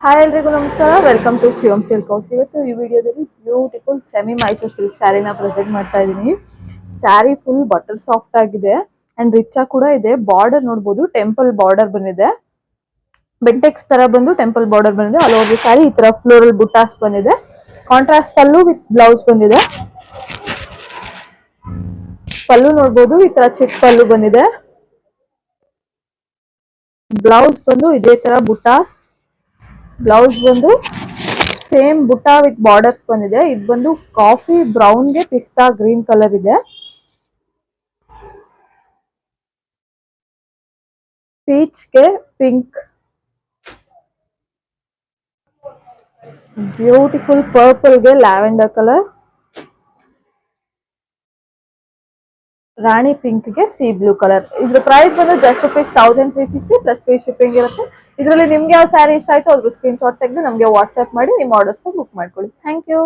Hi ಎಲ್ರಿಗೂ ನಮಸ್ಕಾರ. Welcome to Shivam silk house. ಇವತ್ತು ಈ ವಿಡಿಯೋದಲ್ಲಿ ಬ್ಯೂಟಿಫುಲ್ ಸೆಮಿ ಮೈಸೂರು ಸಿಲ್ಕ್ ಸ್ಯಾರಿನ ಪ್ರೆಸೆಂಟ್ ಮಾಡ್ತಾ ಇದ್ದೀನಿ. ಸ್ಯಾರಿ ಫುಲ್ ಬಟರ್ ಸಾಫ್ಟ್ ಆಗಿದೆ ಅಂಡ್ ರಿಚ್ ಆಗಿ ಕೂಡ ಇದೆ. ಬಾರ್ಡರ್ ನೋಡಬಹುದು, ಟೆಂಪಲ್ ಬಾರ್ಡರ್ ಬಂದಿದೆ. ಬೆಂಟೆಕ್ಸ್ ತರ ಬಂದು ಟೆಂಪಲ್ ಬಾರ್ಡರ್ ಬಂದಿದೆ. ಆಲ್ ಓವರ್ ಸ್ಯಾರಿ ಈ ತರ ಫ್ಲೋರಲ್ ಬುಟಾಸ್ ಬಂದಿದೆ. ಕಾಂಟ್ರಾಸ್ಟ್ ಪಲ್ಲು ವಿತ್ ಬ್ಲೌಸ್ ಬಂದಿದೆ. ಪಲ್ಲು ನೋಡಬಹುದು, ಈ ತರ ಚಿಕ್ಕ ಪಲ್ಲು ಬಂದಿದೆ. ಬ್ಲೌಸ್ ಬಂದು ಇದೇ ತರ ಬುಟಾಸ್. ಬ್ಲೌಸ್ ಬಂದು ಸೇಮ್ ಬುಟಾ ವಿತ್ ಬಾರ್ಡರ್ಸ್ ಬಂದಿದೆ. ಇದು ಬಂದು ಕಾಫಿ ಬ್ರೌನ್ ಗೆ ಪಿಸ್ತಾ ಗ್ರೀನ್ ಕಲರ್ ಇದೆ. ಪೀಚ್ ಗೆ ಪಿಂಕ್, ಬ್ಯೂಟಿಫುಲ್ ಪರ್ಪಲ್ ಗೆ ಲ್ಯಾವೆಂಡರ್ ಕಲರ್, ರಾಣಿ ಪಿಂಕ್ ಗೆ ಸಿ ಬ್ಲೂ ಕಲರ್. ಇದ್ರ ಪ್ರೈಸ್ ಬಂದು ಜಸ್ಟ್ ₹1350 ಪ್ಲಸ್ ಫ್ರೀ ಶಿಪ್ಪಿಂಗ್ ಇರುತ್ತೆ. ಇದರಲ್ಲಿ ನಿಮ್ಗೆ ಯಾವ ಸ್ಯಾರಿ ಇಷ್ಟ ಆಯ್ತು ಅದ್ರ ಸ್ಕ್ರೀನ್ ಶಾಟ್ ತೆಗೆದು ನಮಗೆ ವಾಟ್ಸ್ಆಪ್ ಮಾಡಿ ನಿಮ್ಮ ಆರ್ಡರ್ಸ್ ಬುಕ್ ಮಾಡ್ಕೊಳ್ಳಿ. Thank you.